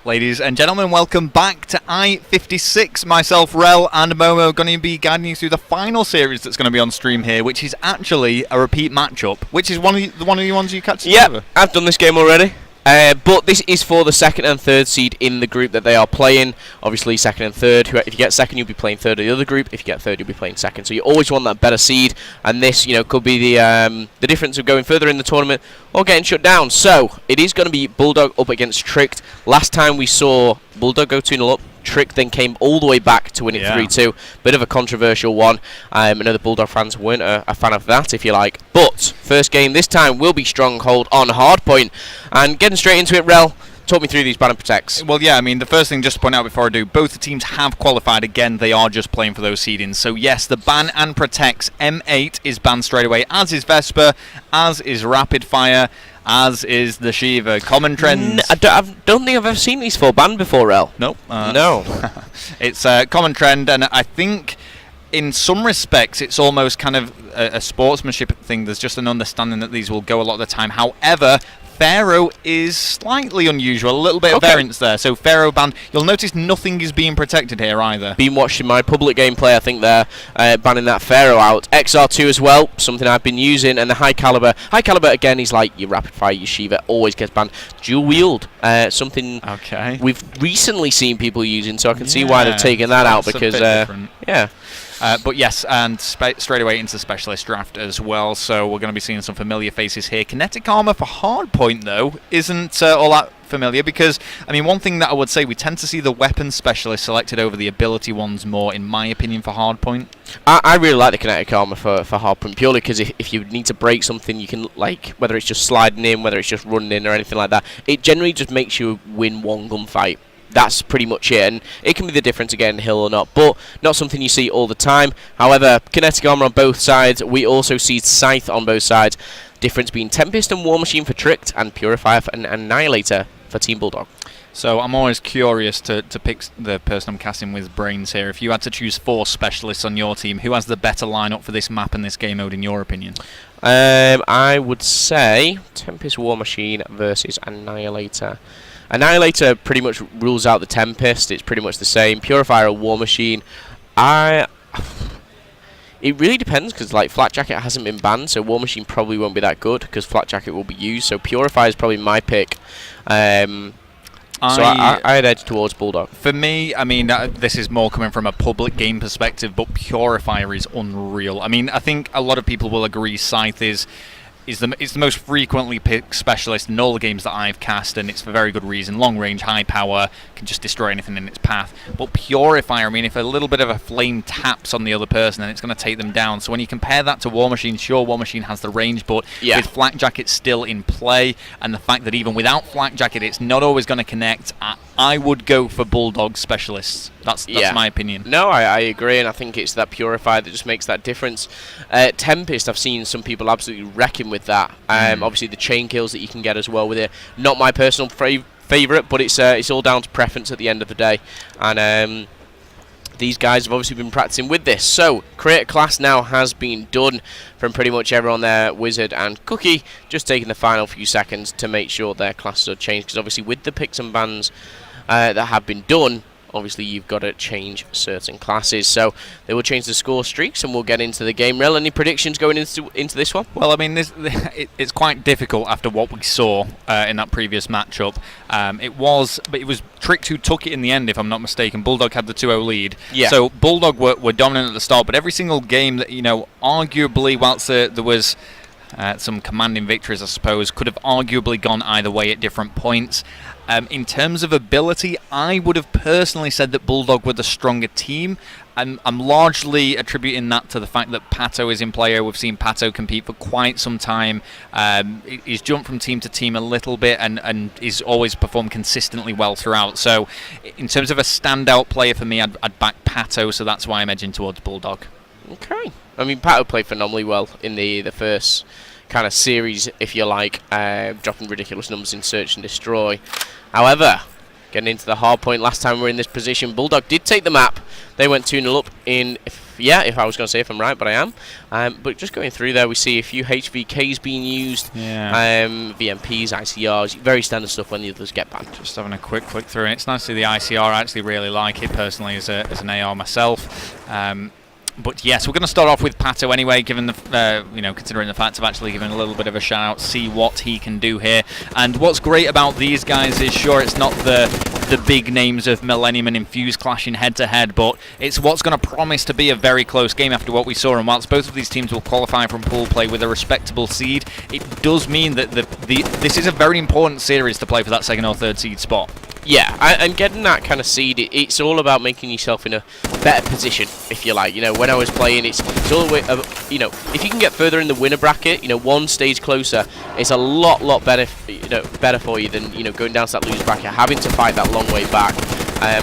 Ladies and gentlemen, welcome back to I-56. Myself, Rel, and Momo are going to be guiding you through the final series that's going to be on stream here, which is actually a repeat matchup, which is one of the ones you catch. Yeah, I've done this game already. But this is for the second and third seed in the group that they are playing. Obviously, second and third. If you get second, you'll be playing third of the other group. If you get third, you'll be playing second. So you always want that better seed. And this, could be the difference of going further in the tournament or getting shut down. So it is going to be Bulldog up against Tricked. Last time we saw Bulldog go 2-0 up. Trick then came all the way back to win it 3-2. Bit of a controversial one. I know the Bulldog fans weren't a fan of that, if you like. But first game this time will be Stronghold on Hardpoint. And getting straight into it, Rel, talk me through these ban and protects. Well, yeah, I mean, the first thing just to point out before I do, both the teams have qualified. Again, they are just playing for those seedings. So, yes, the ban and protects. M8 is banned straight away, as is Vesper, as is Rapid Fire, as is the Shiva. Common trends. I don't think I've ever seen these four banned before, Rel. Nope. No. It's a common trend, and I think in some respects it's almost kind of a sportsmanship thing. There's just an understanding that these will go a lot of the time. However, Pharaoh is slightly unusual, a little bit of variance there. So Pharaoh banned. You'll notice nothing is being protected here either. Been watching my public gameplay, I think they're banning that Pharaoh out. XR2 as well, something I've been using, and the High Caliber. High Caliber again is like your Rapid Fire, your Shiva, always gets banned. Dual Wield, something we've recently seen people using, so I can see why they've taken that out because but yes, and straight away into Specialist Draft as well, so we're going to be seeing some familiar faces here. Kinetic Armor for Hardpoint, though, isn't all that familiar because, I mean, one thing that I would say, we tend to see the Weapon Specialist selected over the Ability ones more, in my opinion, for Hardpoint. I really like the Kinetic Armor for Hardpoint, purely because if you need to break something, you can, like, whether it's just sliding in, whether it's just running in or anything like that, it generally just makes you win one gunfight. That's pretty much it, and it can be the difference again, hill or not, but not something you see all the time. However, Kinetic Armor on both sides. We also see Scythe on both sides. Difference being Tempest and War Machine for Tricked, and Purifier and Annihilator for Team Bulldog. So I'm always curious to pick the person I'm casting with brains here. If you had to choose 4 specialists on your team, who has the better lineup for this map and this game mode in your opinion? I would say Tempest War Machine versus Annihilator. Annihilator pretty much rules out the Tempest. It's pretty much the same. Purifier or War Machine. It really depends because like Flak Jacket hasn't been banned, so War Machine probably won't be that good because Flak Jacket will be used. So Purifier is probably my pick. So I'd edge towards Bulldog. For me, I mean, this is more coming from a public game perspective, but Purifier is unreal. I mean, I think a lot of people will agree Scythe is the most frequently picked specialist in all the games that I've cast, and it's for very good reason. Long range, high power, can just destroy anything in its path. But Purifier, I mean, if a little bit of a flame taps on the other person, then it's going to take them down. So when you compare that to War Machine, sure, War Machine has the range, but with Flak Jacket still in play, and the fact that even without Flak Jacket, it's not always going to connect, I would go for Bulldog specialists. That's my opinion. No, I agree, and I think it's that Purifier that just makes that difference. Tempest, I've seen some people absolutely wrecking with that. Obviously, the chain kills that you can get as well with it. Not my personal favourite, but it's all down to preference at the end of the day. And these guys have obviously been practicing with this. So, create a class now has been done from pretty much everyone there. Wizard and Cookie just taking the final few seconds to make sure their classes are changed. Because obviously with the picks and bans that have been done, obviously you've got to change certain classes. So they will change the score streaks and we'll get into the game. Rel, any predictions going into this one? Well, I mean, it's quite difficult after what we saw in that previous matchup. It was Tricked who took it in the end, if I'm not mistaken. Bulldog had the 2-0 lead. Yeah. So Bulldog were dominant at the start, but every single game that, arguably, whilst there was some commanding victories, I suppose, could have arguably gone either way at different points. In terms of ability, I would have personally said that Bulldog were the stronger team. I'm largely attributing that to the fact that Pato is in player. We've seen Pato compete for quite some time. He's jumped from team to team a little bit and he's always performed consistently well throughout. So in terms of a standout player for me, I'd back Pato, so that's why I'm edging towards Bulldog. Okay. I mean, Pato played phenomenally well in the first kind of series, if you like, dropping ridiculous numbers in Search and Destroy. However, getting into the hard point, last time we were in this position, Bulldog did take the map. They went 2-0 up in yeah, if I was going to say if I'm right, but I am. But just going through there, we see a few HVKs being used, VMPs, ICRs, very standard stuff when the others get banned. Just having a quick flick through, and it's nice to see the ICR. I actually really like it personally as an AR myself. But yes, we're going to start off with Pato anyway, given the considering the fact of actually giving a little bit of a shout out, see what he can do here. And what's great about these guys is, sure, it's not the big names of Millennium and Infuse clashing head to head, but it's what's going to promise to be a very close game after what we saw. And whilst both of these teams will qualify from pool play with a respectable seed, it does mean that this is a very important series to play for that second or third seed spot. Yeah, and getting that kind of seed, it's all about making yourself in a better position, if you like. When I was playing, it's all the way, if you can get further in the winner bracket, one stage closer, it's a lot better, better for you than going down to that loser bracket, having to fight that long way back.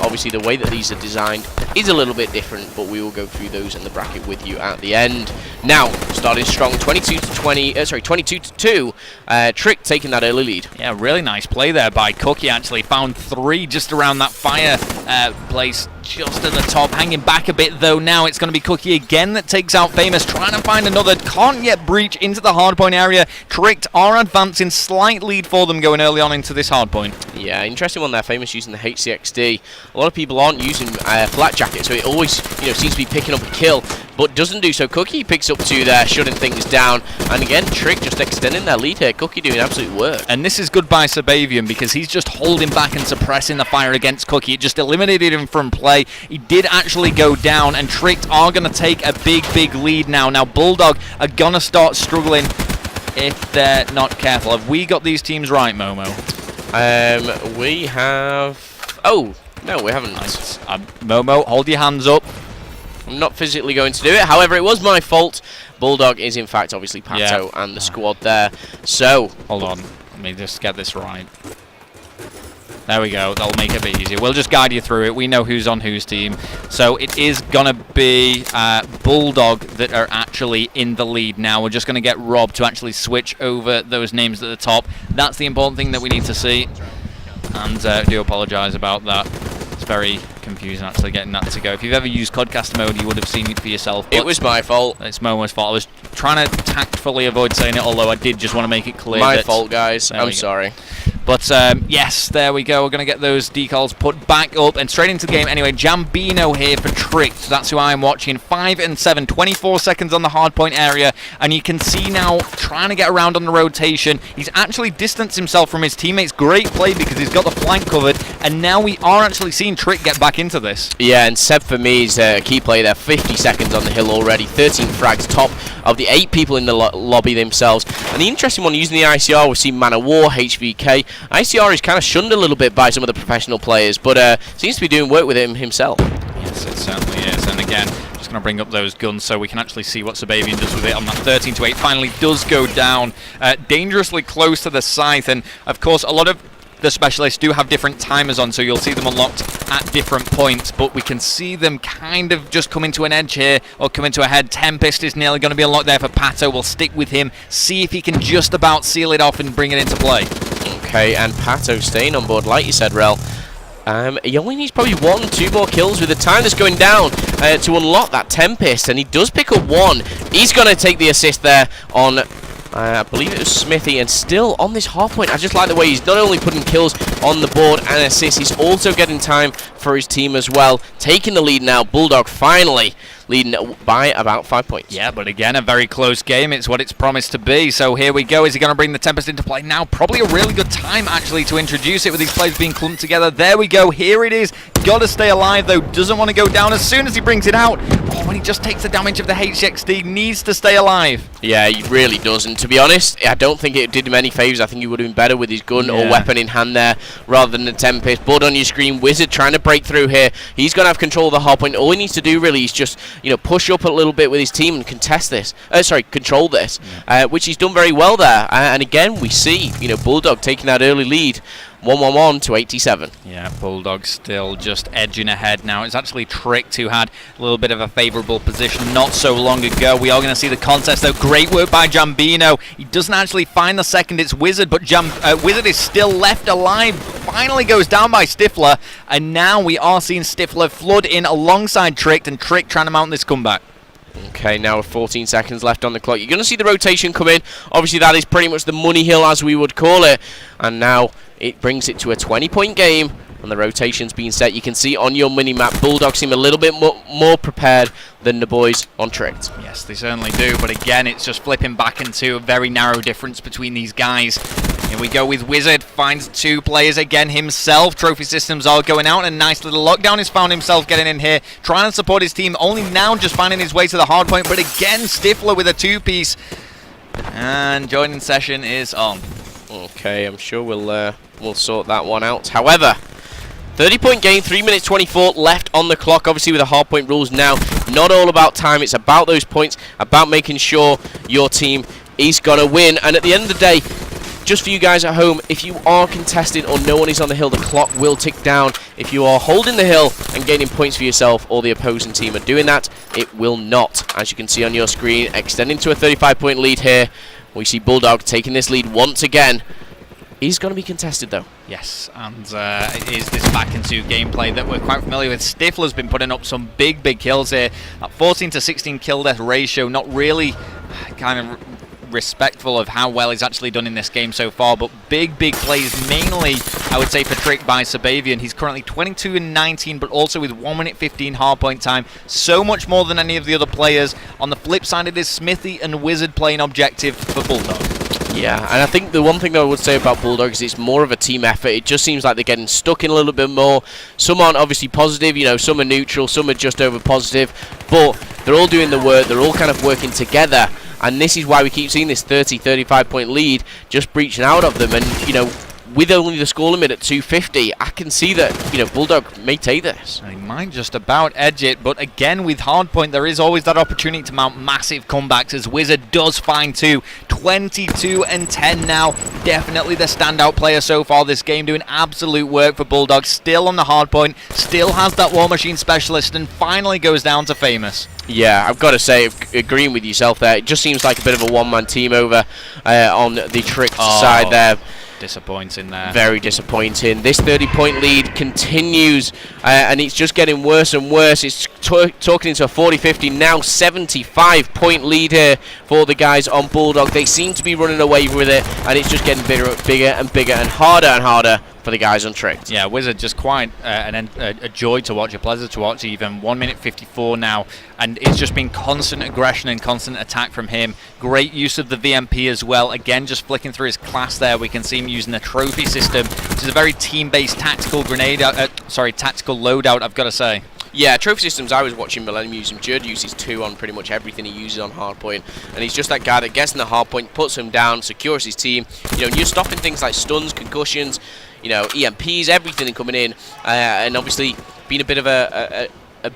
Obviously, the way that these are designed is a little bit different, but we will go through those in the bracket with you at the end. Now, starting strong, 22-2. Trick taking that early lead. Yeah, really nice play there by Cookie. Actually found 3 just around that fire place, just at the top. Hanging back a bit though. Now it's going to be Cookie again that takes out Famous, trying to find another. Can't yet breach into the hardpoint area. Tricked are advancing, slight lead for them going early on into this hardpoint. Yeah, interesting one there. Famous using the HCXD. A lot of people aren't using Flat Jacket, so it always seems to be picking up a kill, but doesn't do so. Cookie picks up 2 there, shutting things down, and again Trick just extending their lead here. Cookie doing absolute work. And this is good by Sabavian, because he's just holding back and suppressing the fire against Cookie. It just eliminated him from play. He did actually go down, and Tricked are going to take a big lead now. Now Bulldog are going to start struggling if they're not careful. Have we got these teams right, Momo? We have... Oh, no, we haven't. Nice. Momo, hold your hands up. I'm not physically going to do it. However, it was my fault. Bulldog is, in fact, obviously Pato and the squad there. So... Hold on. Let me just get this right. There we go. That'll make it a bit easier. We'll just guide you through it. We know who's on whose team. So it is going to be Bulldog that are actually in the lead now. We're just going to get Rob to actually switch over those names at the top. That's the important thing that we need to see. And I do apologise about that. It's very confusing actually getting that to go. If you've ever used Codcaster mode, you would have seen it for yourself. It was my fault. It's Momo's fault. I was trying to tactfully avoid saying it, although I did just want to make it clear. My fault, guys. I'm sorry. But yes, there we go. We're going to get those decals put back up and straight into the game. Anyway, Jambino here for Trick. So that's who I'm watching. 5 and 7, 24 seconds on the hardpoint area. And you can see now trying to get around on the rotation. He's actually distanced himself from his teammates. Great play because he's got the flank covered. And now we are actually seeing Trick get back into this. Yeah, and Seb for me is a key player there. 50 seconds on the hill already. 13 frags, top of the 8 people in the lobby themselves. And the interesting one using the ICR, we see Man of War, HVK. ICR is kind of shunned a little bit by some of the professional players, but seems to be doing work with him himself. Yes, it certainly is. And again, just going to bring up those guns so we can actually see what Sabavian does with it on that 13-8. Finally does go down dangerously close to the scythe. And of course, a lot of the specialists do have different timers on, so you'll see them unlocked at different points, but we can see them kind of just coming to an edge here, or coming to a head. Tempest is nearly going to be unlocked there for Pato. We'll stick with him, see if he can just about seal it off and bring it into play. Okay, and Pato staying on board, like you said, Rel. He only needs probably 1-2 more kills with the time that's going down to unlock that Tempest, and he does pick up 1. He's going to take the assist there on... I believe it was Smithy, and still on this half point. I just like the way he's not only putting kills on the board and assists, he's also getting time for his team as well. Taking the lead now, Bulldog finally leading by about 5 points. Yeah, but again, a very close game. It's what it's promised to be. So here we go. Is he going to bring the Tempest into play now? Probably a really good time, actually, to introduce it with these players being clumped together. There we go. Here it is. Got to stay alive, though. Doesn't want to go down as soon as he brings it out. Oh, when he just takes the damage of the HXD, needs to stay alive. Yeah, he really does. And to be honest, I don't think it did him any favours. I think he would have been better with his gun or weapon in hand there rather than the Tempest. Blood on your screen. Wizard trying to break through here. He's going to have control of the hardpoint. All he needs to do really is just, push up a little bit with his team and contest this. Control this, which he's done very well there. And again, we see, Bulldog taking that early lead. 1-1-1 to 87. Yeah, Bulldog still just edging ahead now. It's actually Tricked who had a little bit of a favourable position not so long ago. We are going to see the contest though. Great work by Jambino. He doesn't actually find the second. It's Wizard, but Wizard is still left alive. Finally goes down by Stifler, and now we are seeing Stifler flood in alongside Tricked, and Trick trying to mount this comeback. Okay, now with 14 seconds left on the clock, you're going to see the rotation come in. Obviously, that is pretty much the money hill, as we would call it. And now it brings it to a 20-point game, and the rotation's being set. You can see on your mini-map, Bulldog seem a little bit more prepared than the boys on Tricked. Yes, they certainly do. But again, it's just flipping back into a very narrow difference between these guys. Here we go with Wizard, finds 2 players again himself. Trophy systems are going out, and a nice little lockdown. He's found himself getting in here, trying to support his team, only now just finding his way to the hard point. But again, Stifler with a 2-piece. And joining session is on. Okay, I'm sure we'll sort that one out. However, 30-point game, 3 minutes 24 left on the clock. Obviously, with the hard point rules now, not all about time. It's about those points, about making sure your team is going to win. And at the end of the day, just for you guys at home, if you are contesting or no one is on the hill, the clock will tick down. If you are holding the hill and gaining points for yourself, or the opposing team are doing that, it will not. As you can see on your screen, extending to a 35-point lead here. We see Bulldog taking this lead once again. He's going to be contested, though. Yes, and it is this back into gameplay that we're quite familiar with. Stifler's been putting up some big kills here. That 14 to 16 kill death ratio, not really kind of respectful of how well he's actually done in this game so far, but big plays, mainly I would say for Trick by Sabavian. He's currently 22 and 19, but also with 1 minute 15 hardpoint time, so much more than any of the other players. On the flip side, it is Smithy and Wizard playing objective for Bulldog. Yeah, and I think the one thing that I would say about Bulldog is it's more of a team effort. It just seems like they're getting stuck in a little bit more. Some aren't obviously positive, you know, some are neutral, some are just over positive, but they're all doing the work, they're all kind of working together, and this is why we keep seeing this 30-35 point lead just breaching out of them. And, you know, with only the score limit at 250, I can see that, you know, Bulldog may take this. He might just about edge it, but again, with hardpoint, there is always that opportunity to mount massive comebacks, as Wizard does find 2. 22 and 10 now. Definitely the standout player so far this game, doing absolute work for Bulldog. Still on the hardpoint, still has that War Machine specialist, and finally goes down to Famous. Yeah, I've got to say, agreeing with yourself there, it just seems like a bit of a one-man team over on the Tricked side there. Disappointing there. Very disappointing. This 30-point lead continues, and it's just getting worse and worse. It's talking into a 40-50, now 75-point lead here for the guys on Bulldog. They seem to be running away with it, and it's just getting bigger and harder for the guys on Tricked. Yeah, Wizard just quite a joy to watch, a pleasure to watch even. 1 minute 54 now, and it's just been constant aggression and constant attack from him. Great use of the VMP as well. Again, just flicking through his class there, we can see him using the trophy system, which is a very team-based tactical tactical loadout, I've got to say. Yeah, trophy systems, I was watching Millennium use him. Jerd uses 2 on pretty much everything he uses on hardpoint, and he's just that guy that gets in the hardpoint, puts him down, secures his team. You know, you're stopping things like stuns, concussions, you know, EMPs, everything coming in, and obviously being a bit of a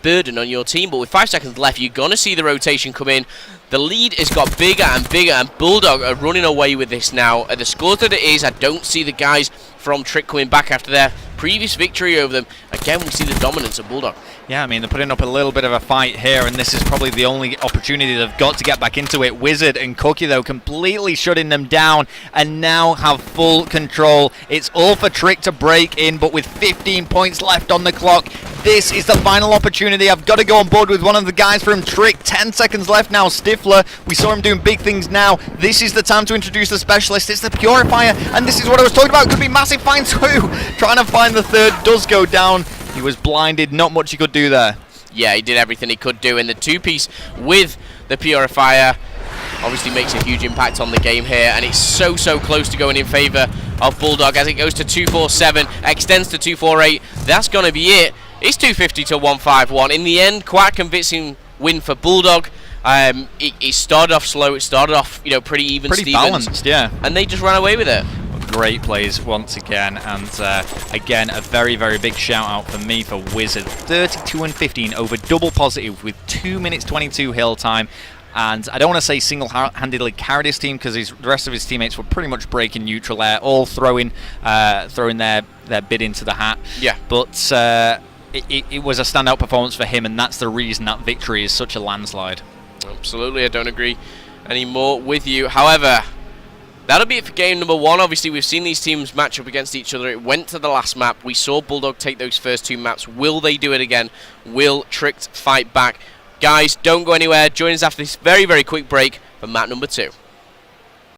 burden on your team. But with 5 seconds left, you're going to see the rotation come in. The lead has got bigger and bigger, and Bulldog are running away with this now. At the scores that it is, I don't see the guys from Trick coming back after their previous victory over them. Again, we see the dominance of Bulldog. Yeah, I mean, they're putting up a little bit of a fight here, and this is probably the only opportunity they've got to get back into it. Wizard and Cookie, though, completely shutting them down, and now have full control. It's all for Trick to break in, but with 15 points left on the clock, this is the final opportunity. I've got to go on board with one of the guys from Trick. 10 seconds left now. Stifler, we saw him doing big things now. This is the time to introduce the specialist. It's the Purifier, and this is what I was talking about. It could be massive find too. Trying to find the third does go down. He was blinded, not much he could do there. Yeah, he did everything he could do, and the 2-piece with the Purifier obviously makes a huge impact on the game here, and it's so close to going in favor of Bulldog as it goes to 247, extends to 248. That's going to be it. It's 250 to 151. In the end, quite a convincing win for Bulldog. It started off slow. It started off, you know, pretty even, pretty balanced, yeah. And they just ran away with it. Great plays once again, and again a very big shout out for me for Wizard. 32 and 15 over double positive with 2 minutes 22 hill time, and I don't want to say single-handedly carried his team, because the rest of his teammates were pretty much breaking neutral air, all throwing their bid into the hat. Yeah, but it was a standout performance for him, and that's the reason that victory is such a landslide. Absolutely, I don't agree anymore with you. However, that'll be it for game number 1. Obviously, we've seen these teams match up against each other. It went to the last map. We saw Bulldog take those first 2 maps. Will they do it again? Will Tricked fight back? Guys, don't go anywhere. Join us after this very, very quick break for map number 2.